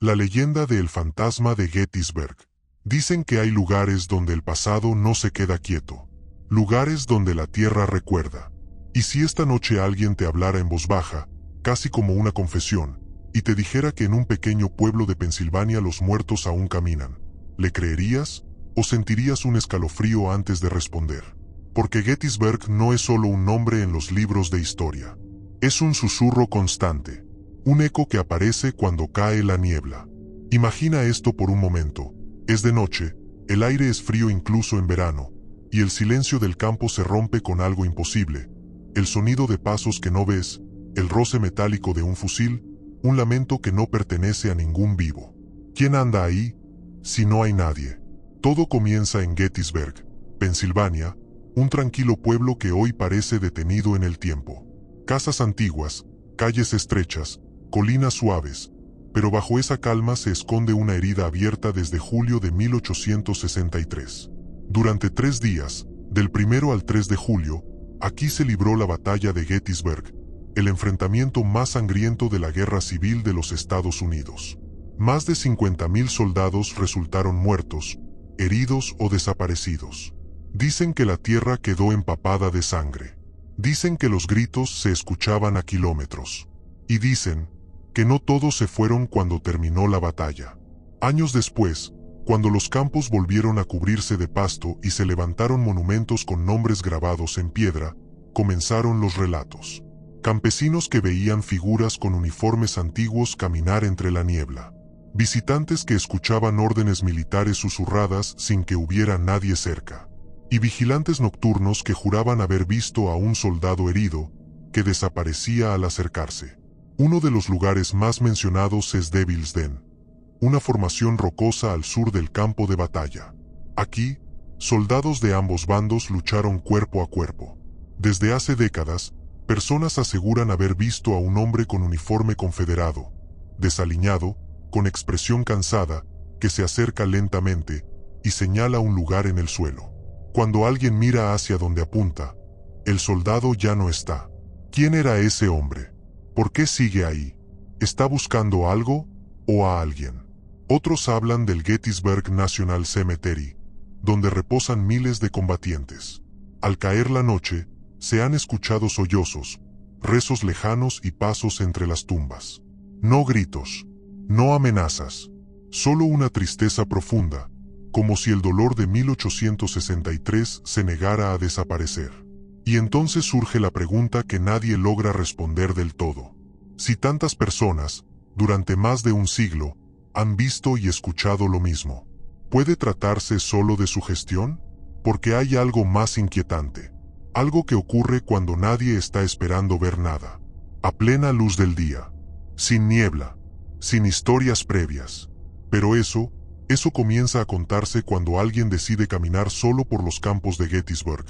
La leyenda de El fantasma de Gettysburg. Dicen que hay lugares donde el pasado no se queda quieto. Lugares donde la tierra recuerda. Y si esta noche alguien te hablara en voz baja, casi como una confesión, y te dijera que en un pequeño pueblo de Pensilvania los muertos aún caminan, ¿le creerías o sentirías un escalofrío antes de responder? Porque Gettysburg no es solo un nombre en los libros de historia. Es un susurro constante. Un eco que aparece cuando cae la niebla. Imagina esto por un momento. Es de noche, el aire es frío incluso en verano, y el silencio del campo se rompe con algo imposible. El sonido de pasos que no ves, el roce metálico de un fusil, un lamento que no pertenece a ningún vivo. ¿Quién anda ahí? Si no hay nadie. Todo comienza en Gettysburg, Pensilvania, un tranquilo pueblo que hoy parece detenido en el tiempo. Casas antiguas, calles estrechas, colinas suaves, pero bajo esa calma se esconde una herida abierta desde julio de 1863. Durante 3 días, del 1 al 3 de julio, aquí se libró la batalla de Gettysburg, el enfrentamiento más sangriento de la Guerra Civil de los Estados Unidos. Más de 50,000 soldados resultaron muertos, heridos o desaparecidos. Dicen que la tierra quedó empapada de sangre. Dicen que los gritos se escuchaban a kilómetros. Y dicen que no todos se fueron cuando terminó la batalla. Años después, cuando los campos volvieron a cubrirse de pasto y se levantaron monumentos con nombres grabados en piedra, comenzaron los relatos. Campesinos que veían figuras con uniformes antiguos caminar entre la niebla. Visitantes que escuchaban órdenes militares susurradas sin que hubiera nadie cerca. Y vigilantes nocturnos que juraban haber visto a un soldado herido, que desaparecía al acercarse. Uno de los lugares más mencionados es Devil's Den, una formación rocosa al sur del campo de batalla. Aquí, soldados de ambos bandos lucharon cuerpo a cuerpo. Desde hace décadas, personas aseguran haber visto a un hombre con uniforme confederado, desaliñado, con expresión cansada, que se acerca lentamente y señala un lugar en el suelo. Cuando alguien mira hacia donde apunta, el soldado ya no está. ¿Quién era ese hombre? ¿Por qué sigue ahí? ¿Está buscando algo o a alguien? Otros hablan del Gettysburg National Cemetery, donde reposan miles de combatientes. Al caer la noche, se han escuchado sollozos, rezos lejanos y pasos entre las tumbas. No gritos, no amenazas, solo una tristeza profunda, como si el dolor de 1863 se negara a desaparecer. Y entonces surge la pregunta que nadie logra responder del todo. Si tantas personas, durante más de un siglo, han visto y escuchado lo mismo, ¿puede tratarse solo de sugestión? Porque hay algo más inquietante. Algo que ocurre cuando nadie está esperando ver nada. A plena luz del día. Sin niebla. Sin historias previas. Pero eso comienza a contarse cuando alguien decide caminar solo por los campos de Gettysburg,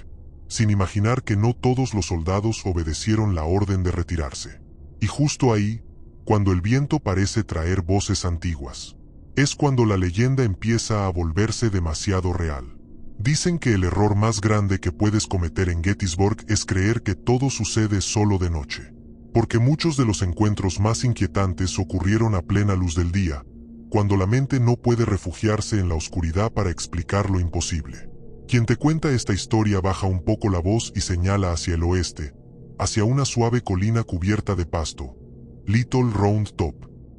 sin imaginar que no todos los soldados obedecieron la orden de retirarse. Y justo ahí, cuando el viento parece traer voces antiguas, es cuando la leyenda empieza a volverse demasiado real. Dicen que el error más grande que puedes cometer en Gettysburg es creer que todo sucede solo de noche. Porque muchos de los encuentros más inquietantes ocurrieron a plena luz del día, cuando la mente no puede refugiarse en la oscuridad para explicar lo imposible. Quien te cuenta esta historia baja un poco la voz y señala hacia el oeste, hacia una suave colina cubierta de pasto, Little Round Top.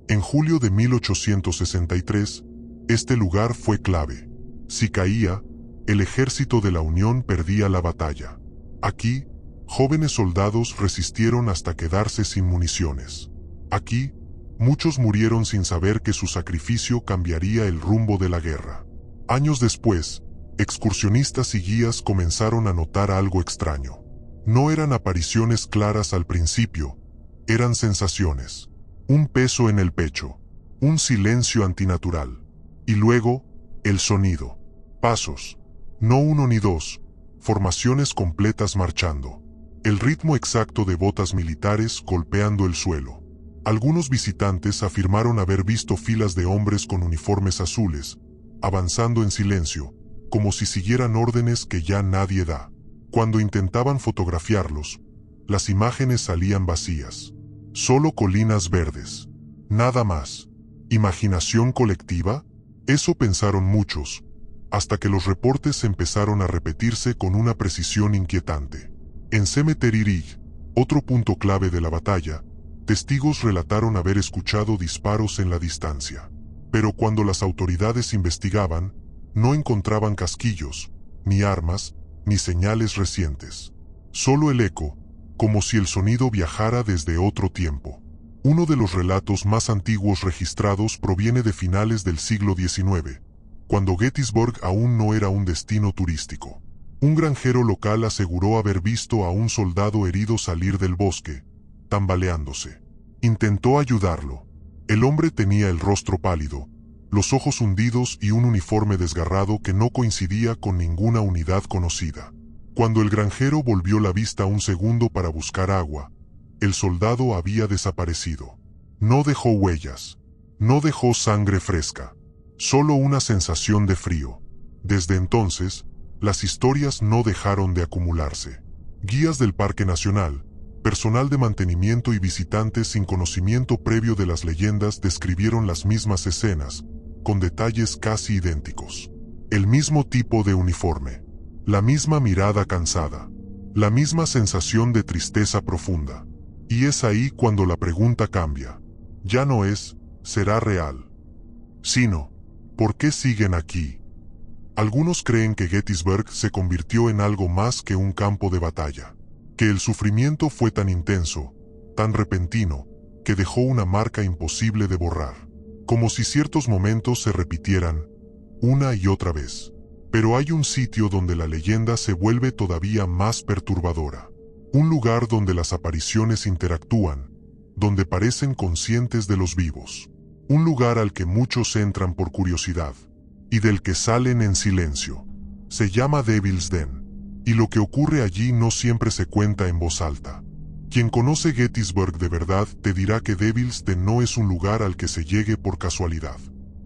En julio de 1863, este lugar fue clave. Si caía, el ejército de la Unión perdía la batalla. Aquí, jóvenes soldados resistieron hasta quedarse sin municiones. Aquí, muchos murieron sin saber que su sacrificio cambiaría el rumbo de la guerra. Años después, excursionistas y guías comenzaron a notar algo extraño. No eran apariciones claras al principio, eran sensaciones. Un peso en el pecho, un silencio antinatural. Y luego, el sonido. Pasos. No uno ni dos, formaciones completas marchando. El ritmo exacto de botas militares golpeando el suelo. Algunos visitantes afirmaron haber visto filas de hombres con uniformes azules, avanzando en silencio, como si siguieran órdenes que ya nadie da. Cuando intentaban fotografiarlos, las imágenes salían vacías. Solo colinas verdes. Nada más. ¿Imaginación colectiva? Eso pensaron muchos, hasta que los reportes empezaron a repetirse con una precisión inquietante. En Cemetery Ridge, otro punto clave de la batalla, testigos relataron haber escuchado disparos en la distancia. Pero cuando las autoridades investigaban, no encontraban casquillos, ni armas, ni señales recientes. Solo el eco, como si el sonido viajara desde otro tiempo. Uno de los relatos más antiguos registrados proviene de finales del siglo XIX, cuando Gettysburg aún no era un destino turístico. Un granjero local aseguró haber visto a un soldado herido salir del bosque, tambaleándose. Intentó ayudarlo. El hombre tenía el rostro pálido, los ojos hundidos y un uniforme desgarrado que no coincidía con ninguna unidad conocida. Cuando el granjero volvió la vista un segundo para buscar agua, el soldado había desaparecido. No dejó huellas, no dejó sangre fresca, solo una sensación de frío. Desde entonces, las historias no dejaron de acumularse. Guías del Parque Nacional, personal de mantenimiento y visitantes sin conocimiento previo de las leyendas describieron las mismas escenas, con detalles casi idénticos. El mismo tipo de uniforme, la misma mirada cansada, la misma sensación de tristeza profunda. Y es ahí cuando la pregunta cambia. Ya no es, ¿será real?, sino, ¿por qué siguen aquí? Algunos creen que Gettysburg se convirtió en algo más que un campo de batalla, que el sufrimiento fue tan intenso, tan repentino, que dejó una marca imposible de borrar, como si ciertos momentos se repitieran una y otra vez. Pero hay un sitio donde la leyenda se vuelve todavía más perturbadora. Un lugar donde las apariciones interactúan, donde parecen conscientes de los vivos. Un lugar al que muchos entran por curiosidad, y del que salen en silencio. Se llama Devil's Den, y lo que ocurre allí no siempre se cuenta en voz alta. Quien conoce Gettysburg de verdad te dirá que Devil's Den no es un lugar al que se llegue por casualidad.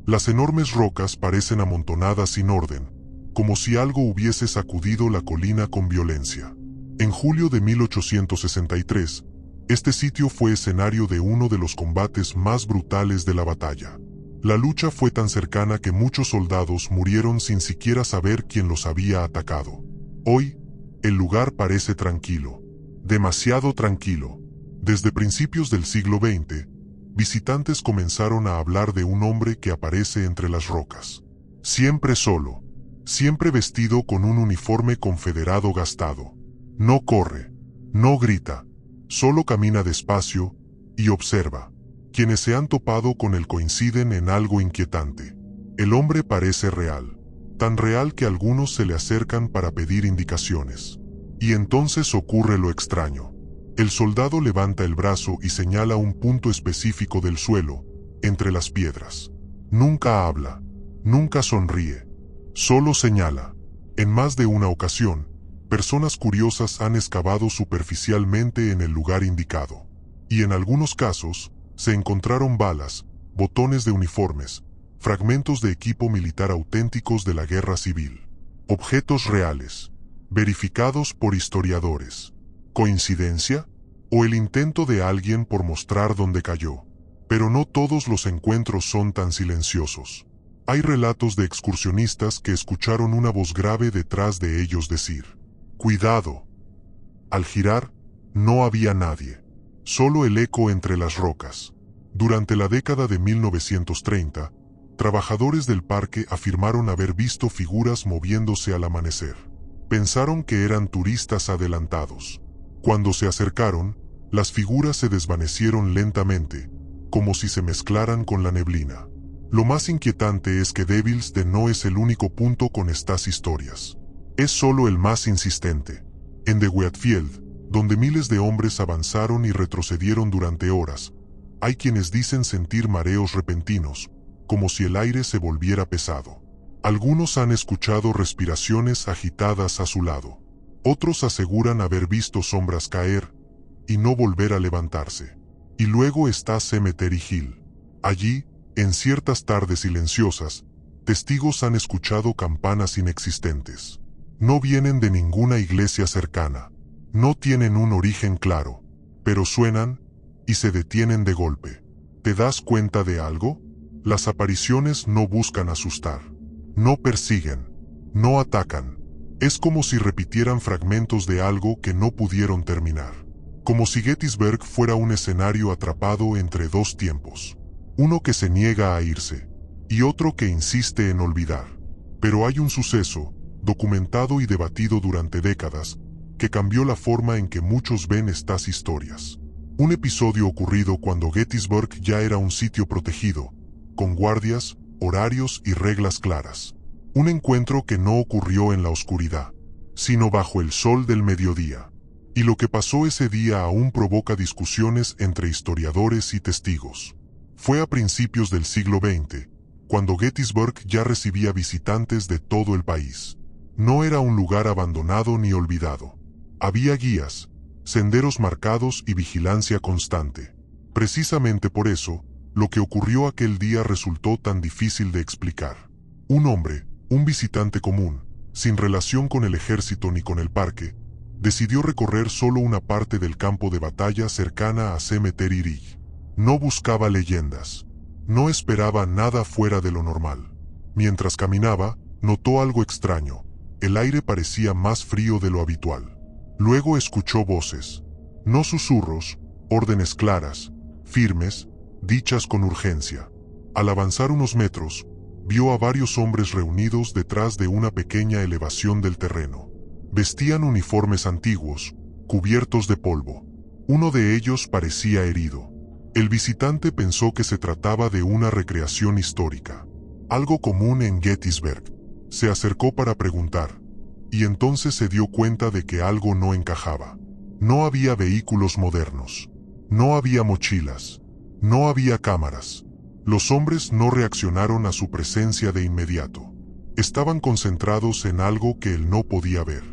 Las enormes rocas parecen amontonadas sin orden, como si algo hubiese sacudido la colina con violencia. En julio de 1863, este sitio fue escenario de uno de los combates más brutales de la batalla. La lucha fue tan cercana que muchos soldados murieron sin siquiera saber quién los había atacado. Hoy, el lugar parece tranquilo, demasiado tranquilo. Desde principios del siglo XX, visitantes comenzaron a hablar de un hombre que aparece entre las rocas. Siempre solo, siempre vestido con un uniforme confederado gastado. No corre, no grita, solo camina despacio y observa. Quienes se han topado con él coinciden en algo inquietante. El hombre parece real, tan real que algunos se le acercan para pedir indicaciones. Y entonces ocurre lo extraño. El soldado levanta el brazo y señala un punto específico del suelo, entre las piedras. Nunca habla, nunca sonríe, solo señala. En más de una ocasión, personas curiosas han excavado superficialmente en el lugar indicado. Y en algunos casos, se encontraron balas, botones de uniformes, fragmentos de equipo militar auténticos de la guerra civil. Objetos reales, verificados por historiadores. ¿Coincidencia? ¿O el intento de alguien por mostrar dónde cayó? Pero no todos los encuentros son tan silenciosos. Hay relatos de excursionistas que escucharon una voz grave detrás de ellos decir: «Cuidado». Al girar, no había nadie, solo el eco entre las rocas. Durante la década de 1930, trabajadores del parque afirmaron haber visto figuras moviéndose al amanecer. Pensaron que eran turistas adelantados. Cuando se acercaron, las figuras se desvanecieron lentamente, como si se mezclaran con la neblina. Lo más inquietante es que Devil's Den no es el único punto con estas historias. Es solo el más insistente. En The Wheatfield, donde miles de hombres avanzaron y retrocedieron durante horas, hay quienes dicen sentir mareos repentinos, como si el aire se volviera pesado. Algunos han escuchado respiraciones agitadas a su lado. Otros aseguran haber visto sombras caer y no volver a levantarse. Y luego está Cemetery Hill. Allí, en ciertas tardes silenciosas, testigos han escuchado campanas inexistentes. No vienen de ninguna iglesia cercana. No tienen un origen claro, pero suenan y se detienen de golpe. ¿Te das cuenta de algo? Las apariciones no buscan asustar, no persiguen, no atacan. Es como si repitieran fragmentos de algo que no pudieron terminar. Como si Gettysburg fuera un escenario atrapado entre dos tiempos. Uno que se niega a irse, y otro que insiste en olvidar. Pero hay un suceso, documentado y debatido durante décadas, que cambió la forma en que muchos ven estas historias. Un episodio ocurrido cuando Gettysburg ya era un sitio protegido, con guardias, horarios y reglas claras. Un encuentro que no ocurrió en la oscuridad, sino bajo el sol del mediodía. Y lo que pasó ese día aún provoca discusiones entre historiadores y testigos. Fue a principios del siglo XX, cuando Gettysburg ya recibía visitantes de todo el país. No era un lugar abandonado ni olvidado. Había guías, senderos marcados y vigilancia constante. Precisamente por eso, lo que ocurrió aquel día resultó tan difícil de explicar. Un hombre, un visitante común, sin relación con el ejército ni con el parque, decidió recorrer solo una parte del campo de batalla cercana a Cemetery Ridge. No buscaba leyendas. No esperaba nada fuera de lo normal. Mientras caminaba, notó algo extraño. El aire parecía más frío de lo habitual. Luego escuchó voces. No susurros, órdenes claras, firmes, dichas con urgencia. Al avanzar unos metros, vio a varios hombres reunidos detrás de una pequeña elevación del terreno. Vestían uniformes antiguos, cubiertos de polvo. Uno de ellos parecía herido. El visitante pensó que se trataba de una recreación histórica, algo común en Gettysburg. Se acercó para preguntar, y entonces se dio cuenta de que algo no encajaba. No había vehículos modernos, no había mochilas, no había cámaras. Los hombres no reaccionaron a su presencia de inmediato. Estaban concentrados en algo que él no podía ver.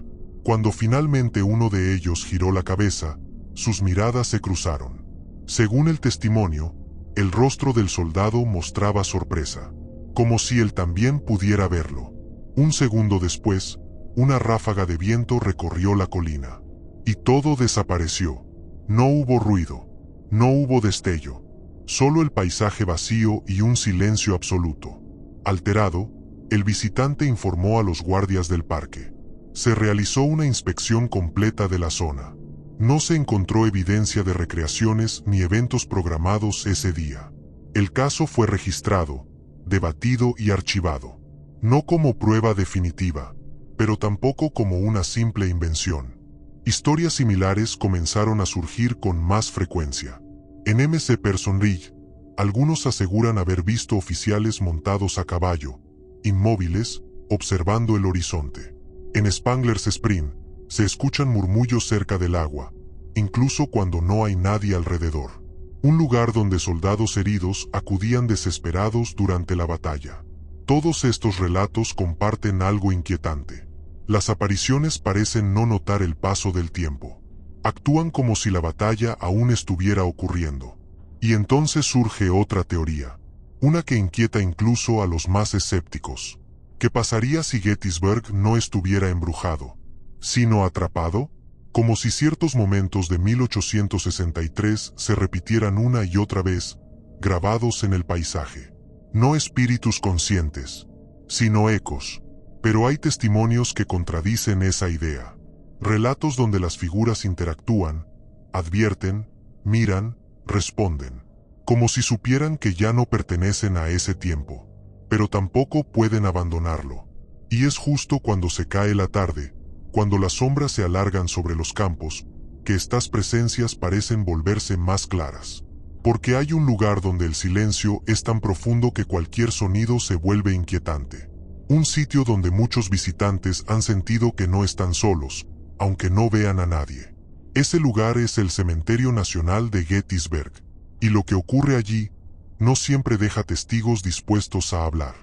Cuando finalmente uno de ellos giró la cabeza, sus miradas se cruzaron. Según el testimonio, el rostro del soldado mostraba sorpresa, como si él también pudiera verlo. Un segundo después, una ráfaga de viento recorrió la colina, y todo desapareció. No hubo ruido, no hubo destello, solo el paisaje vacío y un silencio absoluto. Alterado, el visitante informó a los guardias del parque. Se realizó una inspección completa de la zona. No se encontró evidencia de recreaciones ni eventos programados ese día. El caso fue registrado, debatido y archivado. No como prueba definitiva, pero tampoco como una simple invención. Historias similares comenzaron a surgir con más frecuencia. En MC Person Ridge, algunos aseguran haber visto oficiales montados a caballo, inmóviles, observando el horizonte. En Spangler's Spring, se escuchan murmullos cerca del agua, incluso cuando no hay nadie alrededor. Un lugar donde soldados heridos acudían desesperados durante la batalla. Todos estos relatos comparten algo inquietante. Las apariciones parecen no notar el paso del tiempo. Actúan como si la batalla aún estuviera ocurriendo. Y entonces surge otra teoría, una que inquieta incluso a los más escépticos. ¿Qué pasaría si Gettysburg no estuviera embrujado, sino atrapado? Como si ciertos momentos de 1863 se repitieran una y otra vez, grabados en el paisaje. No espíritus conscientes, sino ecos. Pero hay testimonios que contradicen esa idea. Relatos donde las figuras interactúan, advierten, miran, responden. Como si supieran que ya no pertenecen a ese tiempo. Pero tampoco pueden abandonarlo. Y es justo cuando se cae la tarde, cuando las sombras se alargan sobre los campos, que estas presencias parecen volverse más claras. Porque hay un lugar donde el silencio es tan profundo que cualquier sonido se vuelve inquietante. Un sitio donde muchos visitantes han sentido que no están solos, aunque no vean a nadie. Ese lugar es el Cementerio Nacional de Gettysburg. Y lo que ocurre allí, no siempre deja testigos dispuestos a hablar.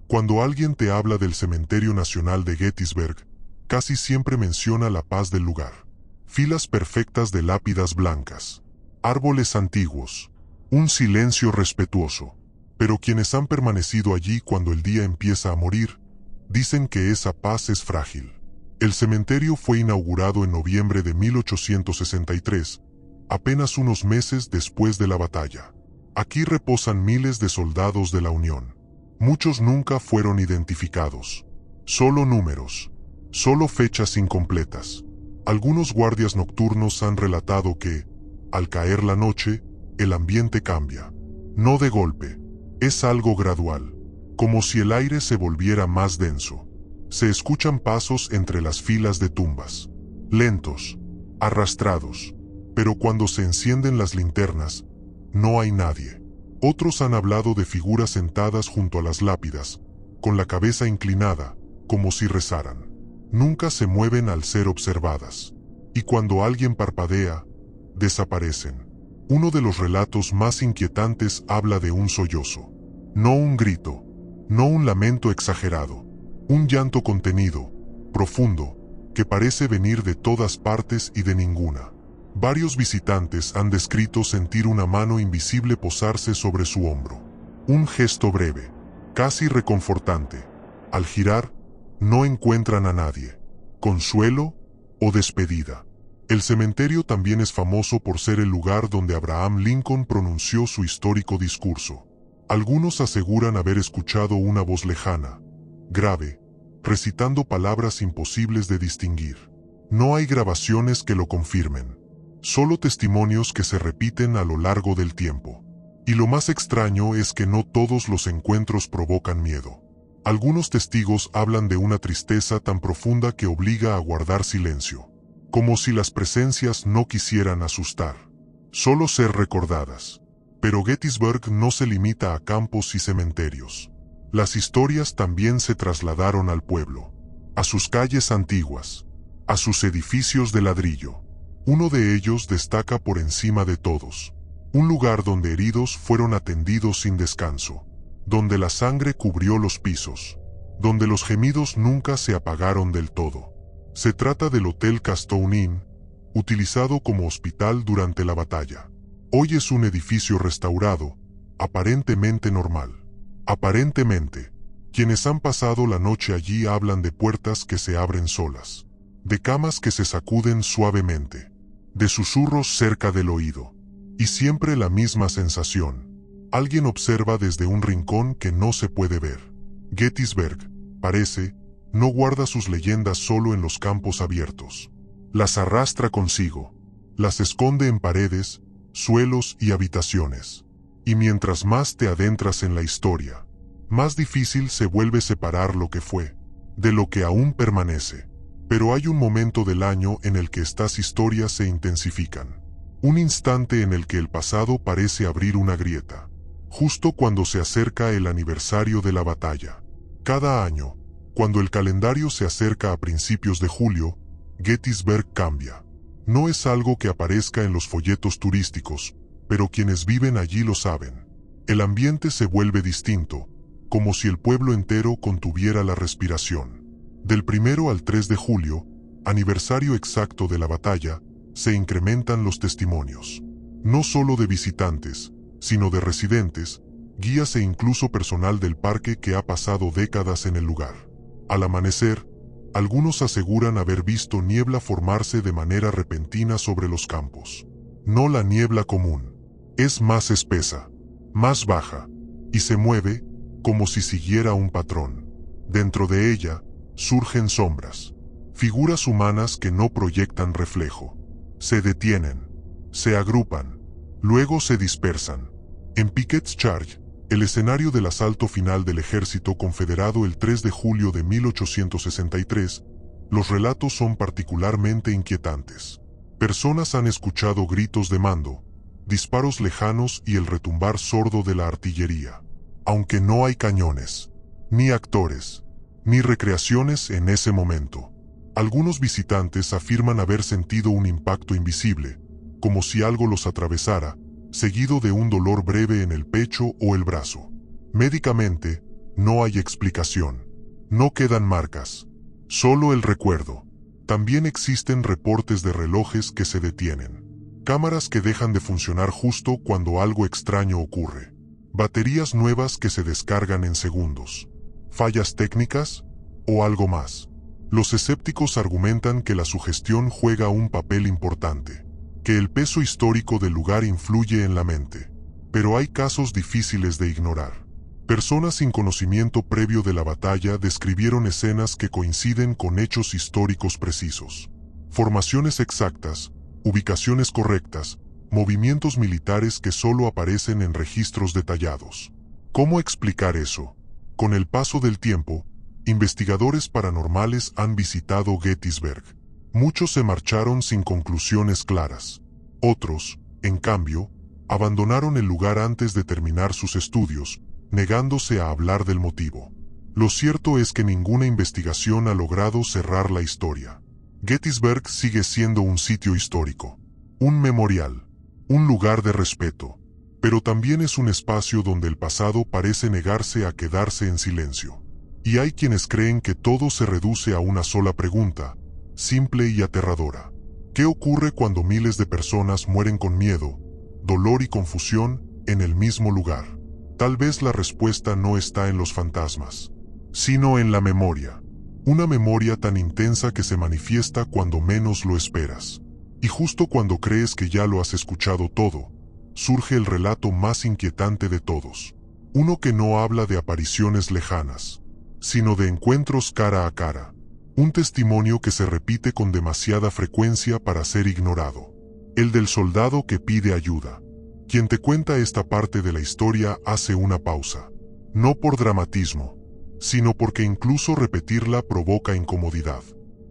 Cuando alguien te habla del Cementerio Nacional de Gettysburg, casi siempre menciona la paz del lugar. Filas perfectas de lápidas blancas, árboles antiguos, un silencio respetuoso. Pero quienes han permanecido allí cuando el día empieza a morir, dicen que esa paz es frágil. El cementerio fue inaugurado en noviembre de 1863, apenas unos meses después de la batalla. Aquí reposan miles de soldados de la Unión. Muchos nunca fueron identificados. Solo números. Solo fechas incompletas. Algunos guardias nocturnos han relatado que, al caer la noche, el ambiente cambia. No de golpe. Es algo gradual. Como si el aire se volviera más denso. Se escuchan pasos entre las filas de tumbas. Lentos. Arrastrados. Pero cuando se encienden las linternas, no hay nadie. Otros han hablado de figuras sentadas junto a las lápidas, con la cabeza inclinada, como si rezaran. Nunca se mueven al ser observadas. Y cuando alguien parpadea, desaparecen. Uno de los relatos más inquietantes habla de un sollozo. No un grito, no un lamento exagerado. Un llanto contenido, profundo, que parece venir de todas partes y de ninguna. Varios visitantes han descrito sentir una mano invisible posarse sobre su hombro. Un gesto breve, casi reconfortante. Al girar, no encuentran a nadie. Consuelo o despedida. El cementerio también es famoso por ser el lugar donde Abraham Lincoln pronunció su histórico discurso. Algunos aseguran haber escuchado una voz lejana, grave, recitando palabras imposibles de distinguir. No hay grabaciones que lo confirmen. Solo testimonios que se repiten a lo largo del tiempo. Y lo más extraño es que no todos los encuentros provocan miedo. Algunos testigos hablan de una tristeza tan profunda que obliga a guardar silencio. Como si las presencias no quisieran asustar. Solo ser recordadas. Pero Gettysburg no se limita a campos y cementerios. Las historias también se trasladaron al pueblo. A sus calles antiguas. A sus edificios de ladrillo. Uno de ellos destaca por encima de todos. Un lugar donde heridos fueron atendidos sin descanso. Donde la sangre cubrió los pisos. Donde los gemidos nunca se apagaron del todo. Se trata del Hotel Castoun Inn, utilizado como hospital durante la batalla. Hoy es un edificio restaurado, aparentemente normal. Aparentemente, quienes han pasado la noche allí hablan de puertas que se abren solas. De camas que se sacuden suavemente. De susurros cerca del oído. Y siempre la misma sensación. Alguien observa desde un rincón que no se puede ver. Gettysburg, parece, no guarda sus leyendas solo en los campos abiertos. Las arrastra consigo. Las esconde en paredes, suelos y habitaciones. Y mientras más te adentras en la historia, más difícil se vuelve separar lo que fue, de lo que aún permanece. Pero hay un momento del año en el que estas historias se intensifican. Un instante en el que el pasado parece abrir una grieta. Justo cuando se acerca el aniversario de la batalla. Cada año, cuando el calendario se acerca a principios de julio, Gettysburg cambia. No es algo que aparezca en los folletos turísticos, pero quienes viven allí lo saben. El ambiente se vuelve distinto, como si el pueblo entero contuviera la respiración. Del 1 al 3 de julio, aniversario exacto de la batalla, se incrementan los testimonios. No solo de visitantes, sino de residentes, guías e incluso personal del parque que ha pasado décadas en el lugar. Al amanecer, algunos aseguran haber visto niebla formarse de manera repentina sobre los campos. No la niebla común. Es más espesa, más baja, y se mueve como si siguiera un patrón. Dentro de ella, surgen sombras, figuras humanas que no proyectan reflejo. Se detienen, se agrupan, luego se dispersan. En Pickett's Charge, el escenario del asalto final del ejército confederado el 3 de julio de 1863, los relatos son particularmente inquietantes. Personas han escuchado gritos de mando, disparos lejanos y el retumbar sordo de la artillería. Aunque no hay cañones, ni actores, ni recreaciones en ese momento. Algunos visitantes afirman haber sentido un impacto invisible, como si algo los atravesara, seguido de un dolor breve en el pecho o el brazo. Médicamente, no hay explicación. No quedan marcas, solo el recuerdo. También existen reportes de relojes que se detienen. Cámaras que dejan de funcionar justo cuando algo extraño ocurre. Baterías nuevas que se descargan en segundos. ¿Fallas técnicas? ¿O algo más? Los escépticos argumentan que la sugestión juega un papel importante, que el peso histórico del lugar influye en la mente. Pero hay casos difíciles de ignorar. Personas sin conocimiento previo de la batalla describieron escenas que coinciden con hechos históricos precisos. Formaciones exactas, ubicaciones correctas, movimientos militares que solo aparecen en registros detallados. ¿Cómo explicar eso? Con el paso del tiempo, investigadores paranormales han visitado Gettysburg. Muchos se marcharon sin conclusiones claras. Otros, en cambio, abandonaron el lugar antes de terminar sus estudios, negándose a hablar del motivo. Lo cierto es que ninguna investigación ha logrado cerrar la historia. Gettysburg sigue siendo un sitio histórico, un memorial, un lugar de respeto, pero también es un espacio donde el pasado parece negarse a quedarse en silencio. Y hay quienes creen que todo se reduce a una sola pregunta, simple y aterradora. ¿Qué ocurre cuando miles de personas mueren con miedo, dolor y confusión en el mismo lugar? Tal vez la respuesta no está en los fantasmas, sino en la memoria. Una memoria tan intensa que se manifiesta cuando menos lo esperas. Y justo cuando crees que ya lo has escuchado todo, surge el relato más inquietante de todos. Uno que no habla de apariciones lejanas, sino de encuentros cara a cara. Un testimonio que se repite con demasiada frecuencia para ser ignorado. El del soldado que pide ayuda. Quien te cuenta esta parte de la historia hace una pausa. No por dramatismo, sino porque incluso repetirla provoca incomodidad.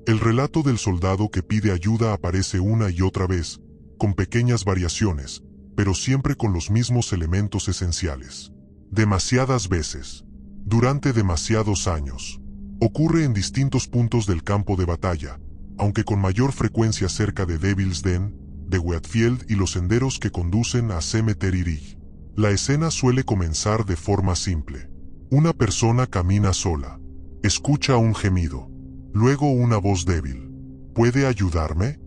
El relato del soldado que pide ayuda aparece una y otra vez, con pequeñas variaciones, pero siempre con los mismos elementos esenciales. Demasiadas veces, durante demasiados años. Ocurre en distintos puntos del campo de batalla, aunque con mayor frecuencia cerca de Devil's Den, de Wheatfield y los senderos que conducen a Cemetery Ridge. La escena suele comenzar de forma simple. Una persona camina sola. Escucha un gemido. Luego una voz débil. ¿Puede ayudarme?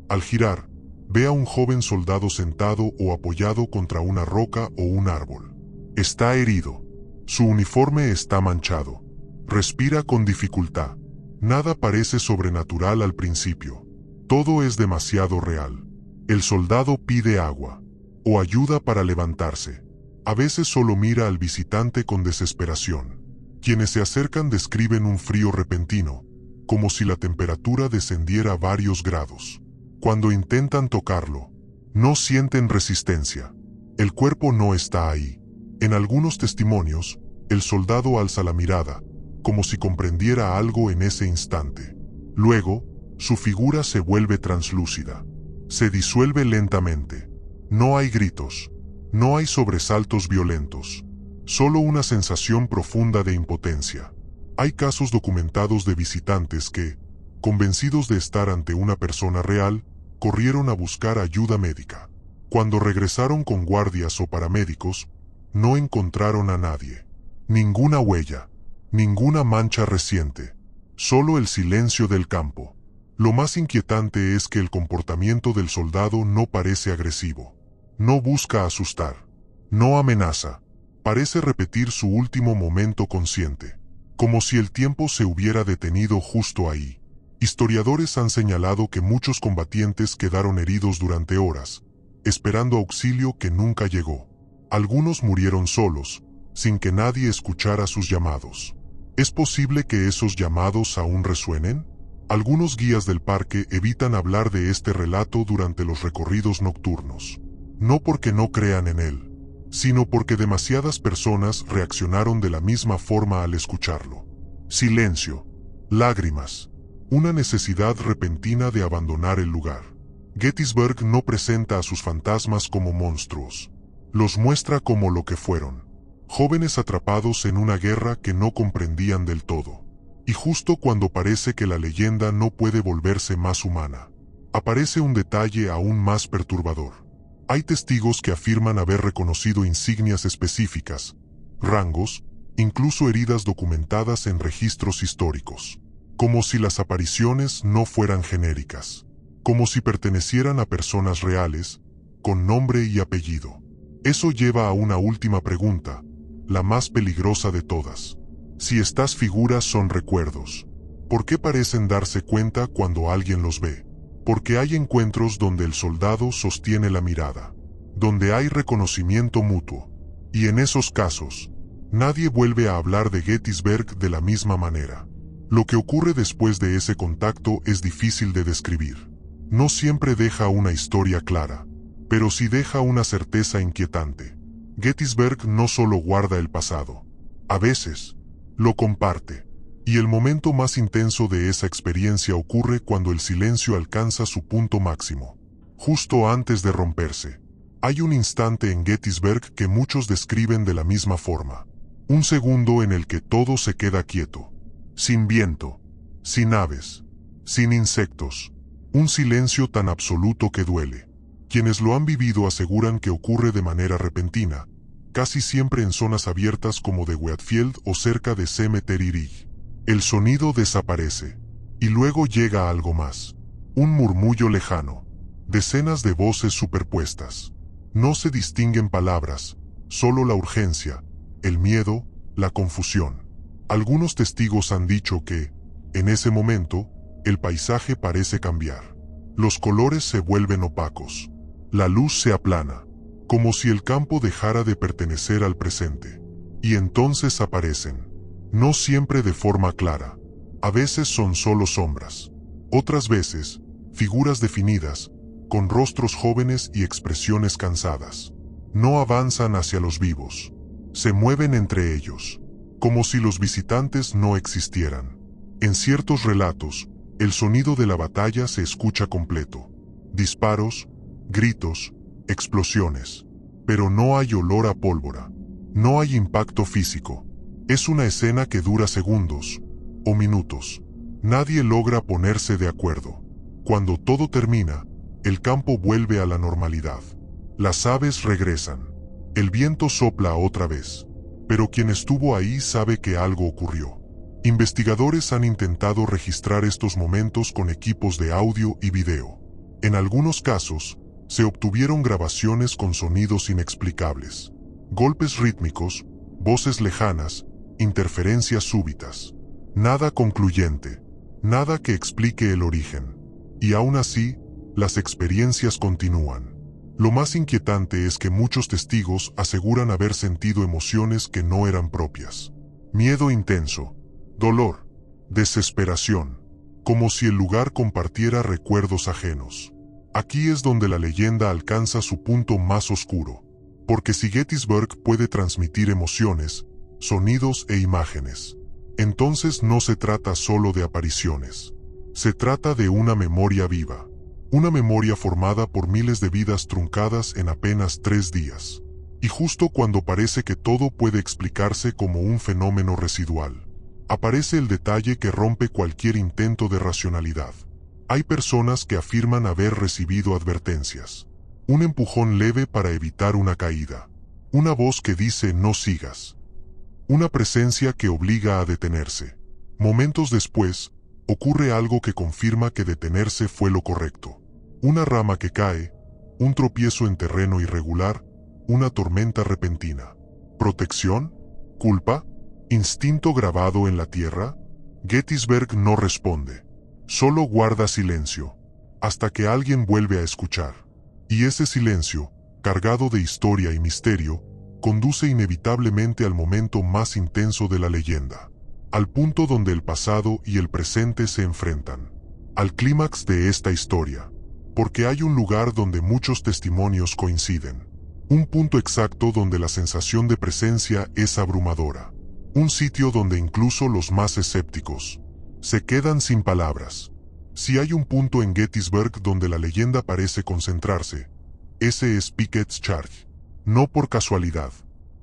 Al girar, ve a un joven soldado sentado o apoyado contra una roca o un árbol. Está herido. Su uniforme está manchado. Respira con dificultad. Nada parece sobrenatural al principio. Todo es demasiado real. El soldado pide agua o ayuda para levantarse. A veces solo mira al visitante con desesperación. Quienes se acercan describen un frío repentino, como si la temperatura descendiera varios grados. Cuando intentan tocarlo, no sienten resistencia. El cuerpo no está ahí. En algunos testimonios, el soldado alza la mirada, como si comprendiera algo en ese instante. Luego, su figura se vuelve translúcida. Se disuelve lentamente. No hay gritos. No hay sobresaltos violentos. Solo una sensación profunda de impotencia. Hay casos documentados de visitantes que, convencidos de estar ante una persona real, corrieron a buscar ayuda médica. Cuando regresaron con guardias o paramédicos, no encontraron a nadie. Ninguna huella. Ninguna mancha reciente. Solo el silencio del campo. Lo más inquietante es que el comportamiento del soldado no parece agresivo. No busca asustar. No amenaza. Parece repetir su último momento consciente. Como si el tiempo se hubiera detenido justo ahí. Historiadores han señalado que muchos combatientes quedaron heridos durante horas, esperando auxilio que nunca llegó. Algunos murieron solos, sin que nadie escuchara sus llamados. ¿Es posible que esos llamados aún resuenen? Algunos guías del parque evitan hablar de este relato durante los recorridos nocturnos. No porque no crean en él, sino porque demasiadas personas reaccionaron de la misma forma al escucharlo. Silencio, lágrimas, una necesidad repentina de abandonar el lugar. Gettysburg no presenta a sus fantasmas como monstruos. Los muestra como lo que fueron. Jóvenes atrapados en una guerra que no comprendían del todo. Y justo cuando parece que la leyenda no puede volverse más humana, aparece un detalle aún más perturbador. Hay testigos que afirman haber reconocido insignias específicas, rangos, incluso heridas documentadas en registros históricos. Como si las apariciones no fueran genéricas. Como si pertenecieran a personas reales, con nombre y apellido. Eso lleva a una última pregunta, la más peligrosa de todas. Si estas figuras son recuerdos, ¿por qué parecen darse cuenta cuando alguien los ve? Porque hay encuentros donde el soldado sostiene la mirada. donde hay reconocimiento mutuo. Y en esos casos, nadie vuelve a hablar de Gettysburg de la misma manera. Lo que ocurre después de ese contacto es difícil de describir. No siempre deja una historia clara, pero sí deja una certeza inquietante. Gettysburg no solo guarda el pasado, a veces, lo comparte. Y el momento más intenso de esa experiencia ocurre cuando el silencio alcanza su punto máximo, justo antes de romperse. Hay un instante en Gettysburg que muchos describen de la misma forma. Un segundo en el que todo se queda quieto. Sin viento, sin aves, sin insectos. Un silencio tan absoluto que duele. Quienes lo han vivido aseguran que ocurre de manera repentina, casi siempre en zonas abiertas como de Wheatfield o cerca de Cemetery Ridge. El sonido desaparece, y luego llega algo más. Un murmullo lejano. Decenas de voces superpuestas. No se distinguen palabras, solo la urgencia, el miedo, la confusión. Algunos testigos han dicho que, en ese momento, el paisaje parece cambiar. Los colores se vuelven opacos. La luz se aplana, como si el campo dejara de pertenecer al presente. Y entonces aparecen. No siempre de forma clara. A veces son solo sombras. Otras veces, figuras definidas, con rostros jóvenes y expresiones cansadas. No avanzan hacia los vivos. Se mueven entre ellos, como si los visitantes no existieran. En ciertos relatos, el sonido de la batalla se escucha completo. Disparos, gritos, explosiones. Pero no hay olor a pólvora. No hay impacto físico. Es una escena que dura segundos o minutos. Nadie logra ponerse de acuerdo. Cuando todo termina, el campo vuelve a la normalidad. Las aves regresan. El viento sopla otra vez. Pero quien estuvo ahí sabe que algo ocurrió. Investigadores han intentado registrar estos momentos con equipos de audio y video. En algunos casos, se obtuvieron grabaciones con sonidos inexplicables. Golpes rítmicos, voces lejanas, interferencias súbitas. Nada concluyente, nada que explique el origen. Y aún así, las experiencias continúan. Lo más inquietante es que muchos testigos aseguran haber sentido emociones que no eran propias. Miedo intenso, dolor, desesperación, como si el lugar compartiera recuerdos ajenos. Aquí es donde la leyenda alcanza su punto más oscuro. Porque si Gettysburg puede transmitir emociones, sonidos e imágenes, entonces no se trata solo de apariciones. Se trata de una memoria viva. Una memoria formada por miles de vidas truncadas en apenas 3 días. Y justo cuando parece que todo puede explicarse como un fenómeno residual, aparece el detalle que rompe cualquier intento de racionalidad. Hay personas que afirman haber recibido advertencias. Un empujón leve para evitar una caída. Una voz que dice no sigas. Una presencia que obliga a detenerse. Momentos después, ocurre algo que confirma que detenerse fue lo correcto. Una rama que cae, un tropiezo en terreno irregular, una tormenta repentina. ¿Protección? ¿Culpa? ¿Instinto grabado en la tierra? Gettysburg no responde. Solo guarda silencio, hasta que alguien vuelve a escuchar. Y ese silencio, cargado de historia y misterio, conduce inevitablemente al momento más intenso de la leyenda. Al punto donde el pasado y el presente se enfrentan. Al clímax de esta historia. Porque hay un lugar donde muchos testimonios coinciden. Un punto exacto donde la sensación de presencia es abrumadora. Un sitio donde incluso los más escépticos se quedan sin palabras. Si hay un punto en Gettysburg donde la leyenda parece concentrarse, ese es Pickett's Charge. No por casualidad.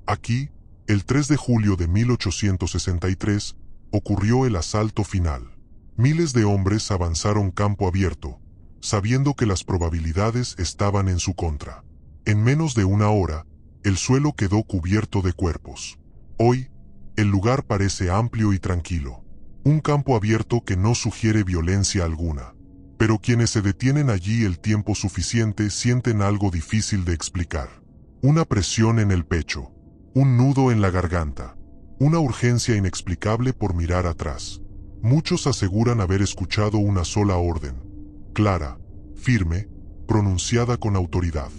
Aquí, el 3 de julio de 1863, ocurrió el asalto final. Miles de hombres avanzaron campo abierto, sabiendo que las probabilidades estaban en su contra. En menos de una hora, el suelo quedó cubierto de cuerpos. Hoy, el lugar parece amplio y tranquilo. Un campo abierto que no sugiere violencia alguna. Pero quienes se detienen allí el tiempo suficiente sienten algo difícil de explicar. Una presión en el pecho. Un nudo en la garganta. Una urgencia inexplicable por mirar atrás. Muchos aseguran haber escuchado una sola orden. Clara, firme, pronunciada con autoridad.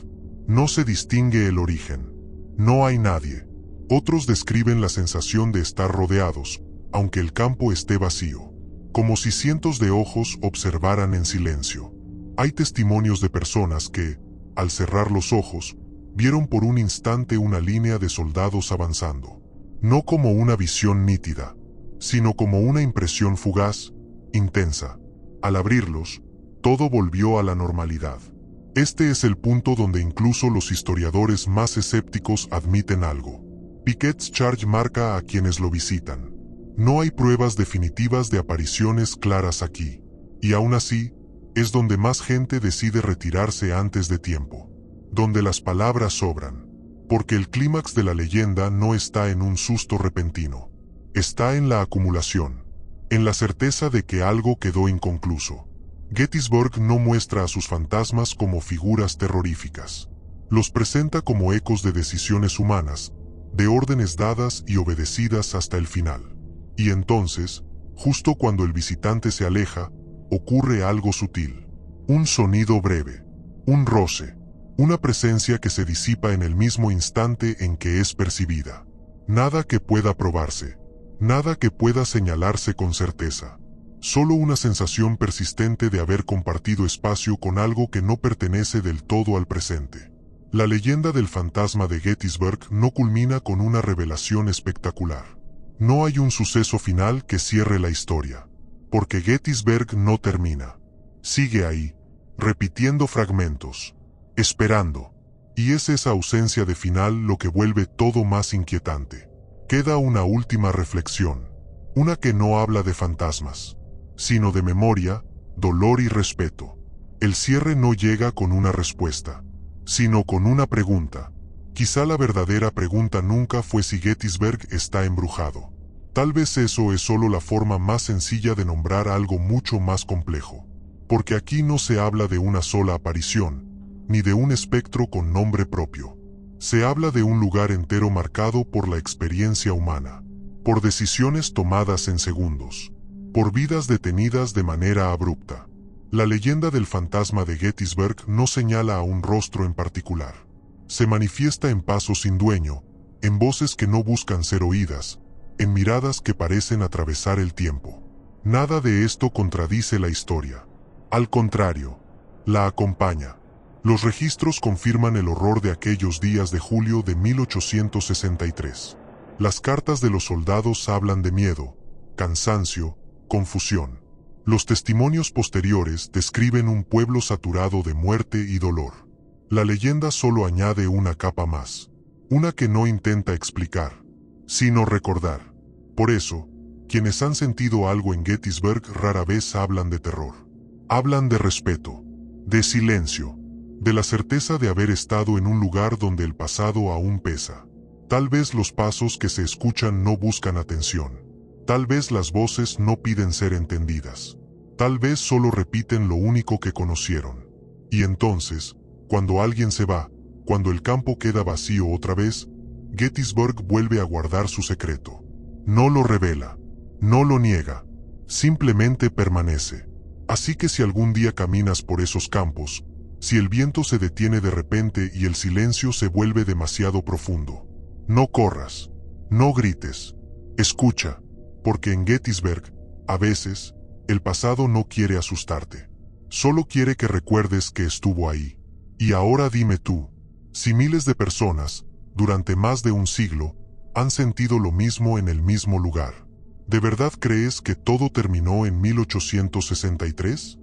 No se distingue el origen. No hay nadie. Otros describen la sensación de estar rodeados, aunque el campo esté vacío, como si cientos de ojos observaran en silencio. Hay testimonios de personas que, al cerrar los ojos, vieron por un instante una línea de soldados avanzando, no como una visión nítida, sino como una impresión fugaz, intensa. Al abrirlos, todo volvió a la normalidad. Este es el punto donde incluso los historiadores más escépticos admiten algo. Pickett's Charge marca a quienes lo visitan. No hay pruebas definitivas de apariciones claras aquí, y aún así, es donde más gente decide retirarse antes de tiempo, donde las palabras sobran, porque el clímax de la leyenda no está en un susto repentino, está en la acumulación, en la certeza de que algo quedó inconcluso. Gettysburg no muestra a sus fantasmas como figuras terroríficas. Los presenta como ecos de decisiones humanas, de órdenes dadas y obedecidas hasta el final. Y entonces, justo cuando el visitante se aleja, ocurre algo sutil. Un sonido breve, un roce, una presencia que se disipa en el mismo instante en que es percibida. Nada que pueda probarse, nada que pueda señalarse con certeza. Solo una sensación persistente de haber compartido espacio con algo que no pertenece del todo al presente. La leyenda del fantasma de Gettysburg no culmina con una revelación espectacular. No hay un suceso final que cierre la historia, porque Gettysburg no termina. Sigue ahí, repitiendo fragmentos, esperando. Y es esa ausencia de final lo que vuelve todo más inquietante. Queda una última reflexión, una que no habla de fantasmas, sino de memoria, dolor y respeto. El cierre no llega con una respuesta, sino con una pregunta. Quizá la verdadera pregunta nunca fue si Gettysburg está embrujado. Tal vez eso es solo la forma más sencilla de nombrar algo mucho más complejo. Porque aquí no se habla de una sola aparición, ni de un espectro con nombre propio. Se habla de un lugar entero marcado por la experiencia humana, por decisiones tomadas en segundos, por vidas detenidas de manera abrupta. La leyenda del fantasma de Gettysburg no señala a un rostro en particular. Se manifiesta en pasos sin dueño, en voces que no buscan ser oídas, en miradas que parecen atravesar el tiempo. Nada de esto contradice la historia. Al contrario, la acompaña. Los registros confirman el horror de aquellos días de julio de 1863. Las cartas de los soldados hablan de miedo, cansancio, confusión. Los testimonios posteriores describen un pueblo saturado de muerte y dolor. La leyenda solo añade una capa más, una que no intenta explicar, sino recordar. Por eso, quienes han sentido algo en Gettysburg rara vez hablan de terror. Hablan de respeto, de silencio, de la certeza de haber estado en un lugar donde el pasado aún pesa. Tal vez los pasos que se escuchan no buscan atención. Tal vez las voces no piden ser entendidas. Tal vez solo repiten lo único que conocieron. Y entonces, cuando alguien se va, cuando el campo queda vacío otra vez, Gettysburg vuelve a guardar su secreto. No lo revela, no lo niega, simplemente permanece. Así que si algún día caminas por esos campos, si el viento se detiene de repente y el silencio se vuelve demasiado profundo, no corras, no grites, escucha, porque en Gettysburg, a veces, el pasado no quiere asustarte, solo quiere que recuerdes que estuvo ahí. Y ahora dime tú, si miles de personas, durante más de un siglo, han sentido lo mismo en el mismo lugar, ¿de verdad crees que todo terminó en 1863?